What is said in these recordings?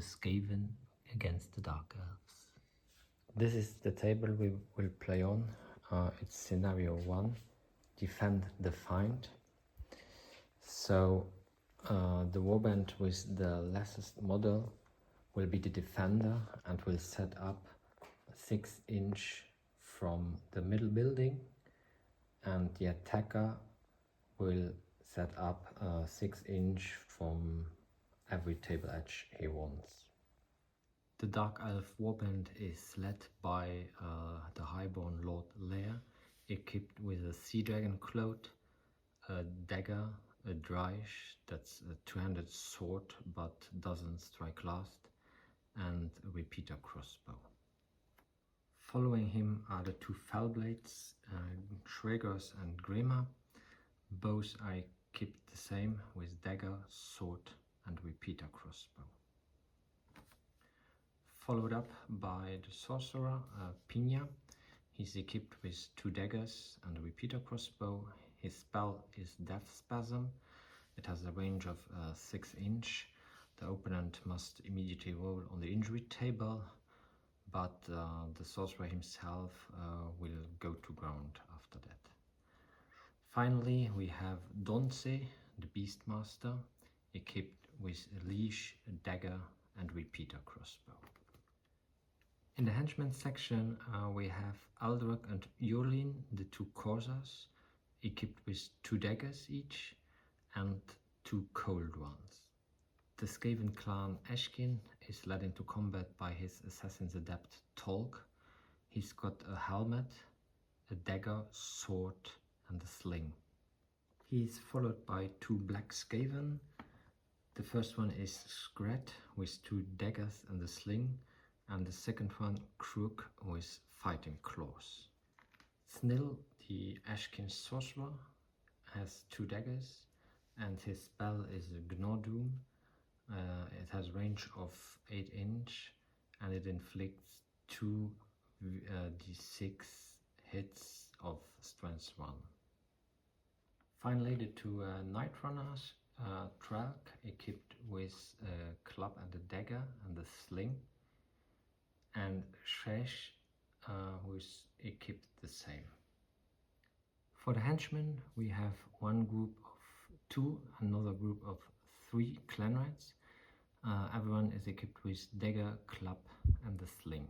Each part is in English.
Skaven against the Dark Elves. This is the table we will play on. It's scenario 1, defend the find. So the Warband with the lessest model will be the defender and will set up 6 inch from the middle building, and the attacker will set up 6 inch from every table edge he wants. The Dark Elf Warband is led by the Highborn Lord Lear, equipped with a seadragon cloak, a dagger, a draich, that's a two-handed sword but doesn't strike last, and a repeater-crossbow. Following him are the 2 Fellblades, Shregos and Gremra. Both are equipped the same with dagger, sword and repeater-crossbow. Followed up by the Sorcerer, Phingnah. He's equipped with 2 daggers and a repeater-crossbow. His spell is deathspasm. It has a range of 6 inch. The opponent must immediately roll on the injury table, but the sorcerer himself will go to ground after that. Finally, we have Dhonzeh, the Beastmaster, equipped with a leash, a dagger and repeater-crossbow. In the henchmen section, we have Aldroc and Urlin, the 2 Corsairs, equipped with 2 daggers each and 2 cold ones. The Skaven clan Eshkin is led into combat by his assassin's adept Tholk. He's got a helmet, a dagger, sword and a sling. He's followed by 2 black Skaven. The first one is Srat with 2 daggers and a sling, and the second one Kkruk with fighting claws. Znil, the Eshkin Sorcerer, has 2 daggers and his spell is Gnodum. It has range of 8 inch and it inflicts 2 d6 hits of strength 1. Finally, the 2 Night Runners, Trelk, equipped with a club and a dagger and a sling, and Chrech, who is equipped the same. For the henchmen, we have one group of 2, another group of 3 clanrats. Everyone is equipped with dagger, club and a sling.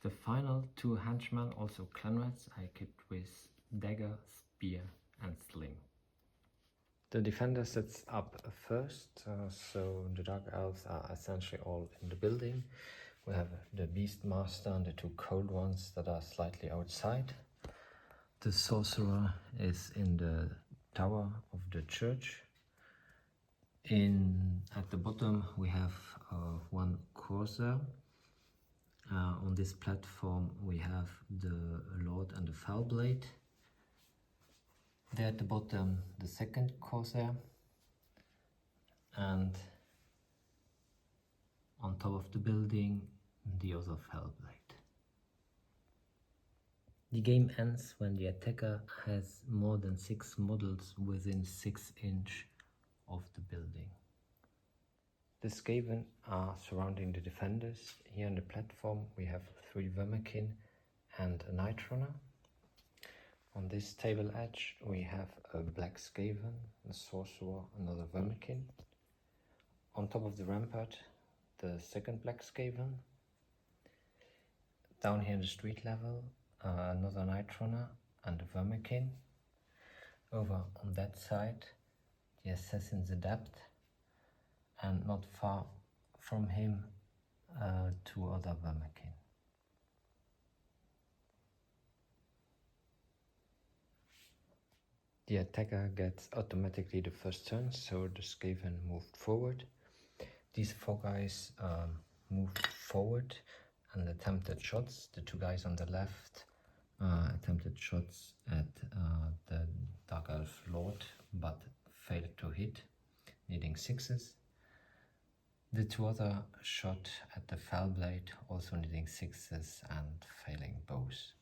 The final 2 henchmen, also clanrats, are equipped with dagger, spear and sling. The defender sets up first, so the Dark Elves are essentially all in the building. We have the Beastmaster and the 2 cold ones that are slightly outside. The Sorcerer is in the tower of the church. At the bottom we have 1 Corsair. On this platform we have the Lord and the Fellblade. There at the bottom the 2nd Corsair, and on top of the building the other Fellblade. The game ends when the attacker has more than 6 models within 6 inch of the building. The Skaven are surrounding the defenders. Here on the platform we have 3 Vermekin and a Night Runner. On this table edge we have a black Skaven, a Sorcerer, another Vermekin. On top of the rampart the 2nd black Skaven. Down here in the street level another Night Runner and a Vermekin. Over on that side the Assassin's Adept, and not far from him 2 other Vermekin. The attacker gets automatically the first turn, so the Skaven moved forward. These 4 guys moved forward and attempted shots. The 2 guys on the left attempted shots at the Dark Elf Lord, but failed to hit, needing 6s. The 2 other shot at the Fellblade, also needing 6s and failing both.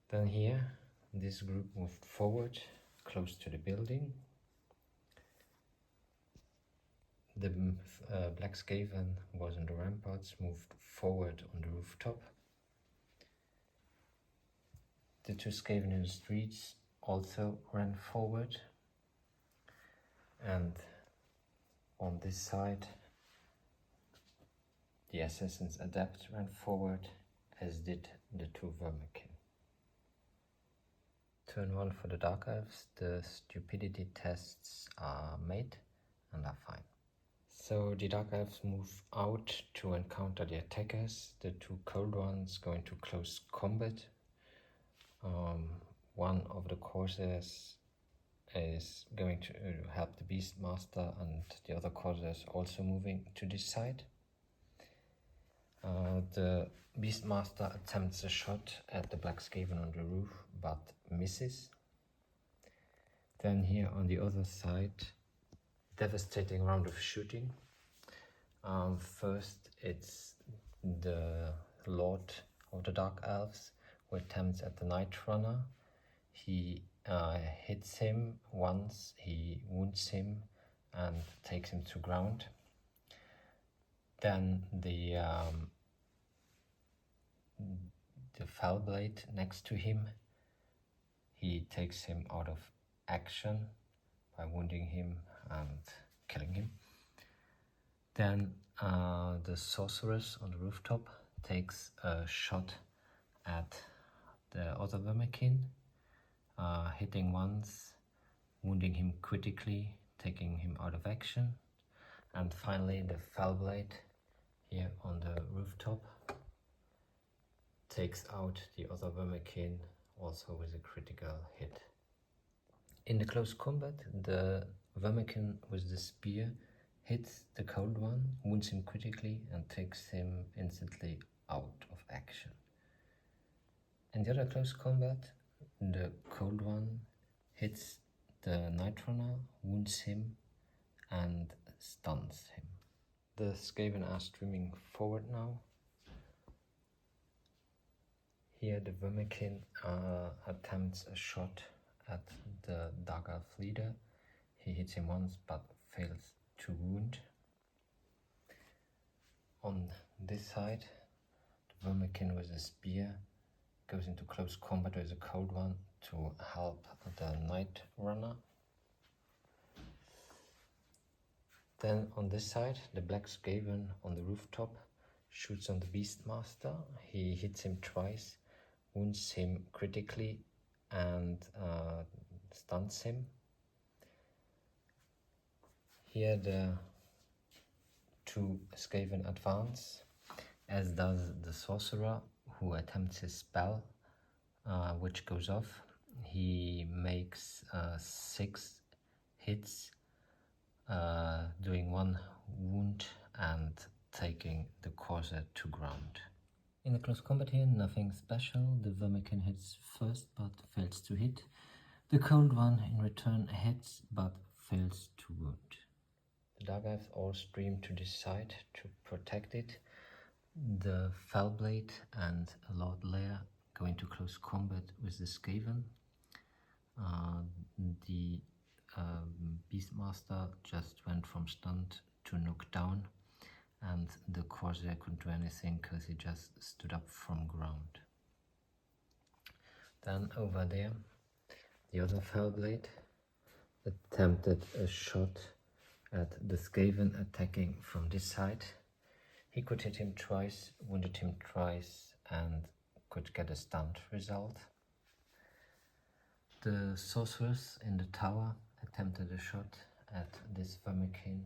Then here, this group moved forward, close to the building. The black Skaven was on the ramparts, moved forward on the rooftop. The two Skaven in the streets also ran forward, and on this side the Assassin's Adept ran forward, as did the two Vermekin. Turn 1 for the Dark Elves. The stupidity tests are made and are fine. So the Dark Elves move out to encounter the attackers. The two cold ones go into close combat. One of the Corsairs is going to help the Beastmaster, and the other Corsair is also moving to this side. The Beastmaster attempts a shot at the black Skaven on the roof, but misses. Then here on the other side, devastating round of shooting. First it's the Lord of the Dark Elves who attempts at the Night Runner. He hits him once, he wounds him and takes him to ground. Then the Fellblade next to him, he takes him out of action by wounding him and killing him. Then the Sorceress on the rooftop takes a shot at the other Vermekin, hitting once, wounding him critically, taking him out of action. And finally the Fellblade here on the rooftop takes out the other Vermekin, also with a critical hit. In the close combat, the Vermekin with the spear hits the cold one, wounds him critically and takes him instantly out of action. In the other close combat, the cold one hits the Night Runner, wounds him and stuns him. The Skaven are streaming forward now. Here the Vermekin attempts a shot at the Dark Elf leader. He hits him once but fails to wound. On this side, the Vermekin with a spear goes into close combat with the cold one to help the Night Runner. Then on this side, the black Skaven on the rooftop shoots on the Beastmaster. He hits him twice, wounds him critically and stuns him. Here the two Skaven advance, as does the Sorcerer, who attempts his spell, which goes off. He makes 6 hits, doing 1 wound and taking the Corsair to ground. In the close combat here, nothing special. The Vermekin hits first but fails to hit. The cold one in return hits but fails to wound. The Dark Elves all stream to this side to protect it. The Fellblade and Lord Lear go into close combat with the Skaven. The Beastmaster just went from stunned to knocked down, and the Corsair couldn't do anything because he just stood up from ground. Then over there, the other Fellblade attempted a shot at the Skaven attacking from this side. He could hit him twice, wounded him twice and could get a stunned result. The Sorceress in the tower attempted a shot at this Vermekin,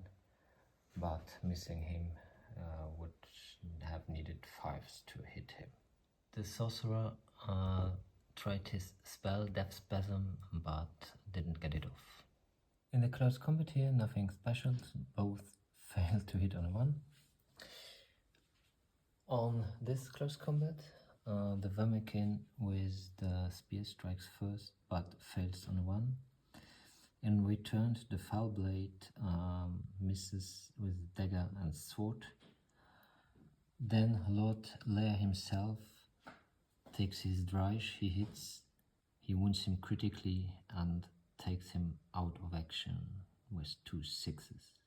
but missing him would have needed 5s to hit him. The Sorcerer tried his spell Deathspasm but didn't get it off. In the close combat here, nothing special, both failed to hit on a 1. On this close combat, the Vermekin with the spear strikes first but fails on a 1. In return, the Fellblade misses with dagger and sword. Then Lord Lear himself takes his draich, he hits, he wounds him critically and takes him out of action with 2 6s.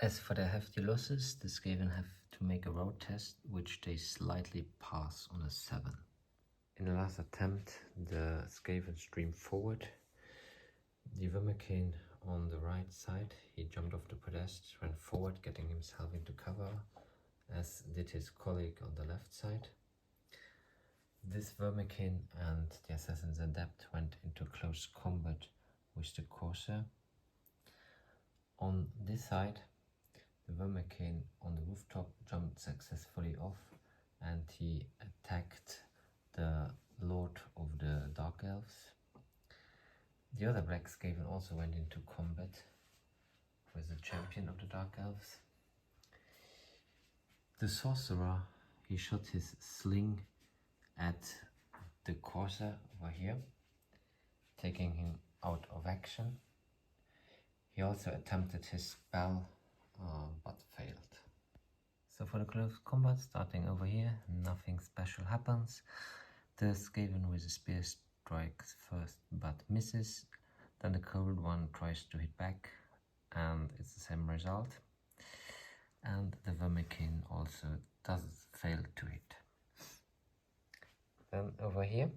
As for their hefty losses, the Skaven have to make a road test, which they slightly pass on a 7. In the last attempt, the Skaven streamed forward. The Vermekin on the right side, he jumped off the podest, ran forward, getting himself into cover, as did his colleague on the left side. This Vermekin and the Assassin's Adept went into close combat with the Corsair. On this side, the Vermekin on the rooftop jumped successfully off and he attacked the Lord of the Dark Elves. The other Black Skaven also went into combat with the champion of the Dark Elves. The Sorcerer, he shot his sling at the Corsair over here, taking him out of action. He also attempted his spell, but failed. So for the close combat, starting over here, nothing special happens. The Skaven with the spear strikes first but misses. Then the cold one tries to hit back and it's the same result. And the Vermekin also does fail to hit. Then over here,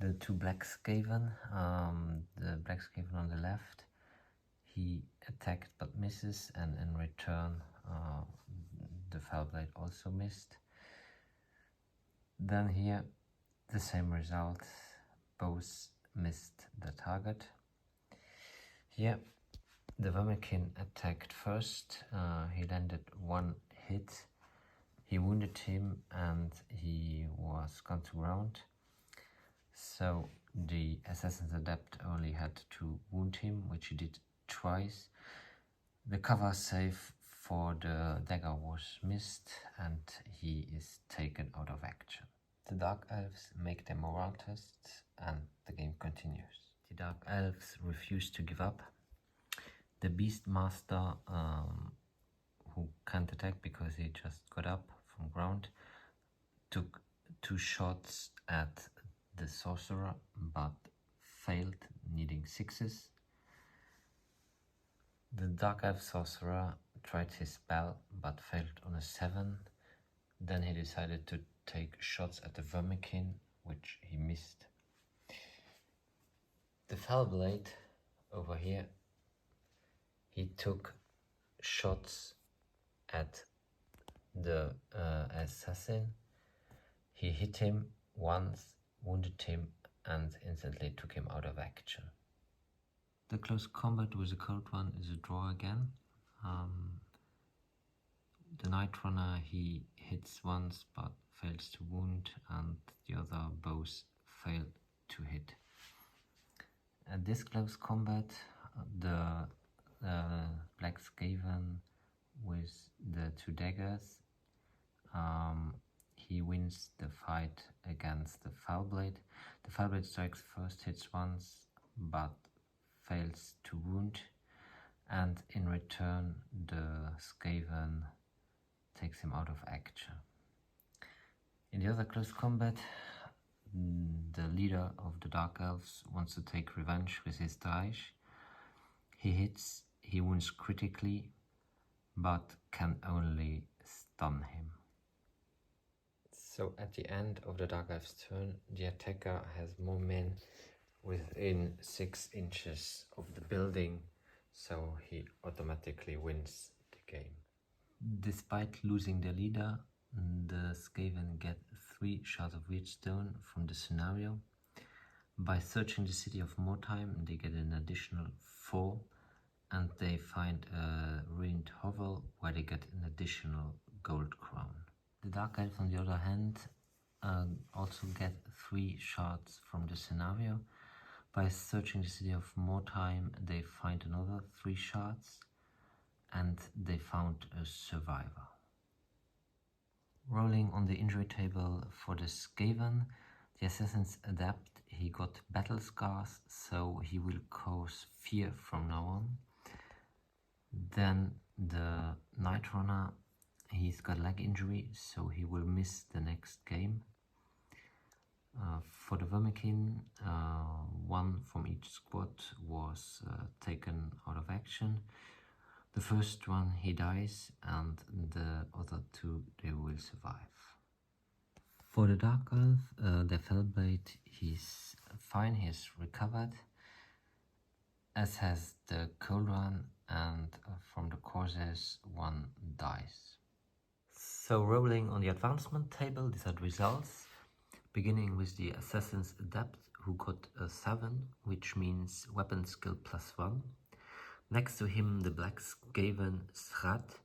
the two Black Skaven, the Black Skaven on the left, he attacked but misses, and in return the Fellblade also missed. Then here the same result, both missed the target. Here the Vermekin attacked first, he landed one hit, he wounded him and he was gone to ground. So the Assassin's Adept only had to wound him, which he did twice. The cover save for the dagger was missed and he is taken out of action. The Dark Elves make their morale tests and the game continues. The Dark Elves refuse to give up. The Beastmaster, who can't attack because he just got up from ground, took 2 shots at the Sorcerer but failed, needing 6s. The Dark Elf Sorcerer tried his spell but failed on a 7. Then he decided to take shots at the Vermekin, which he missed. The Fellblade over here, he took shots at the assassin. He hit him once, wounded him and instantly took him out of action. The close combat with the cold one is a draw again. The Night Runner, he hits once but fails to wound, and the other both fail to hit. At this close combat, the Black Skaven with the 2 daggers, he wins the fight against the Fellblade. The Fellblade strikes first, hits once but fails to wound, and in return the Skaven takes him out of action. In the other close combat, the leader of the Dark Elves wants to take revenge with his draich. He hits, he wounds critically, but can only stun him. So at the end of the Dark Elf's turn, the attacker has more men within 6 inches of the building, so he automatically wins the game. Despite losing their leader, the Skaven get 3 shards of Wheatstone from the scenario. By searching the city of Mordheim, they get an additional 4, and they find a ruined hovel where they get an additional gold crown. The Dark Elves, on the other hand, also get 3 shards from the scenario. By searching the city of Mordheim, they find another 3 shards, and they found a survivor. Rolling on the injury table for the Skaven, the Assassin's Adept, he got battle scars, so he will cause fear from now on. Then the Night Runner, he's got leg injury, so he will miss the next game. For the Vermekin, 1 from each squad was taken out of action. The first one he dies, and the other two they will survive. For the Dark Elf, the Fellblade, he's fine, he's recovered, as has the Cold One, and from the Corsairs one dies. So rolling on the advancement table, these are the results, beginning with the Assassin's Adept, who got a 7, which means weapon skill +1. Next to him, the Black Skaven Srat,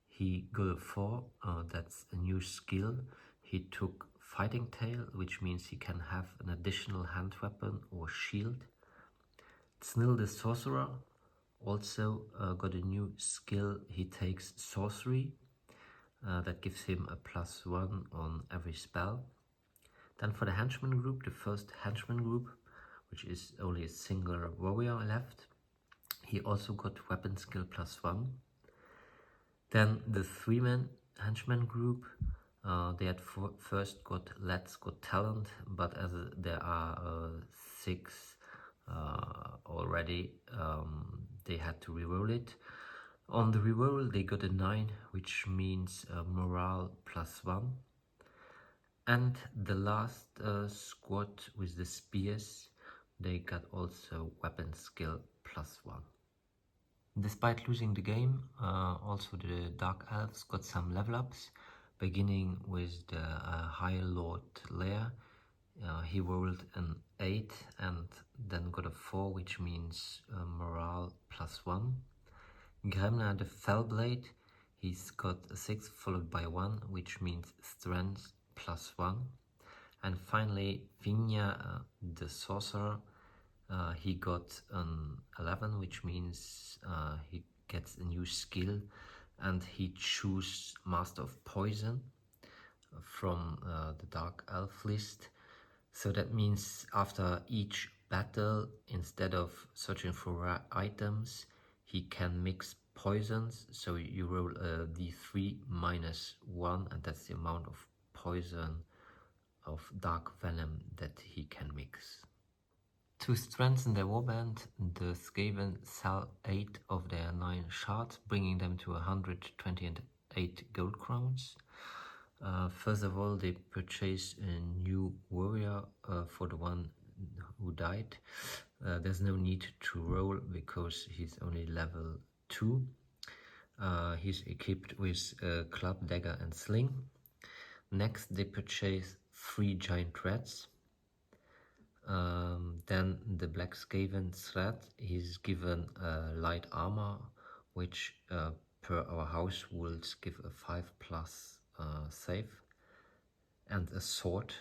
he got a 4, that's a new skill. He took Fighting Tail, which means he can have an additional hand weapon or shield. Znil the Sorcerer also got a new skill. He takes Sorcery, that gives him a +1 on every spell. Then for the Henchman group, the first Henchman group, which is only a single warrior left, he also got weapon skill +1. Then the 3-man Henchman group, they had first got Let's Got Talent, but as there are 6 already, they had to reroll it. On the reroll they got a 9, which means morale +1. And the last squad with the spears, they got also weapon skill +1. Despite losing the game, also the Dark Elves got some level ups, beginning with the High Lord Lear. He rolled an 8 and then got a 4, which means morale +1. Gremra the Fellblade, he's got a 6 followed by 1, which means strength +1. And finally Phingnah the Sorcerer, he got an 11, which means he gets a new skill, and he chooses Master of Poison from the Dark Elf list. So that means after each battle, instead of searching for rare items, he can mix poisons. So you roll a d3 -1, and that's the amount of poison of dark venom that he can mix. To strengthen their warband, the Skaven sell 8 of their 9 shards, bringing them to 128 gold crowns. First of all, they purchase a new warrior for the one who died. There's no need to roll because he's only level 2. He's equipped with a club, dagger and sling. Next, they purchase 3 giant rats. Then the Black Skaven Srat, he's given light armor, which per our house rules give a 5+ save, and a sword.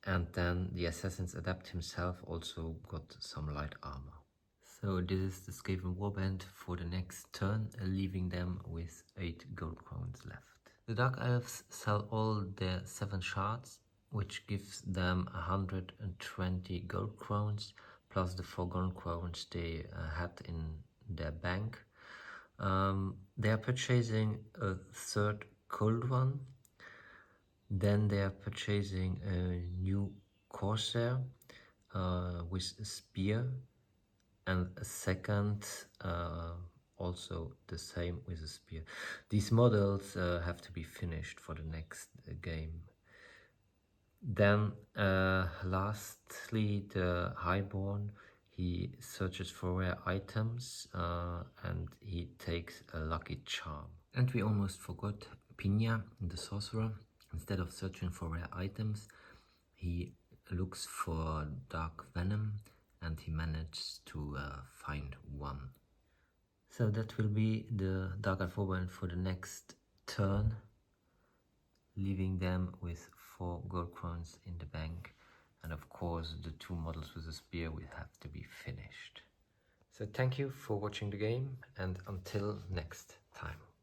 And then the Assassin's Adept himself also got some light armor. So this is the Skaven warband for the next turn, leaving them with 8 gold crowns left. The Dark Elves sell all their 7 shards, which gives them 120 gold crowns, plus the 4 gold crowns they had in their bank. They are purchasing a 3rd Cold One. Then they are purchasing a new Corsair with a spear, and a 2nd also the same with a spear. These models have to be finished for the next game. Then lastly, the Highborn, he searches for rare items and he takes a lucky charm. And we almost forgot Phingnah, the Sorcerer. Instead of searching for rare items, he looks for dark venom, and he manages to find 1. So that will be the Dark Elf warband for the next turn, leaving them with 4 gold crowns in the bank, and of course the 2 models with the spear will have to be finished. So thank you for watching the game, and until next time.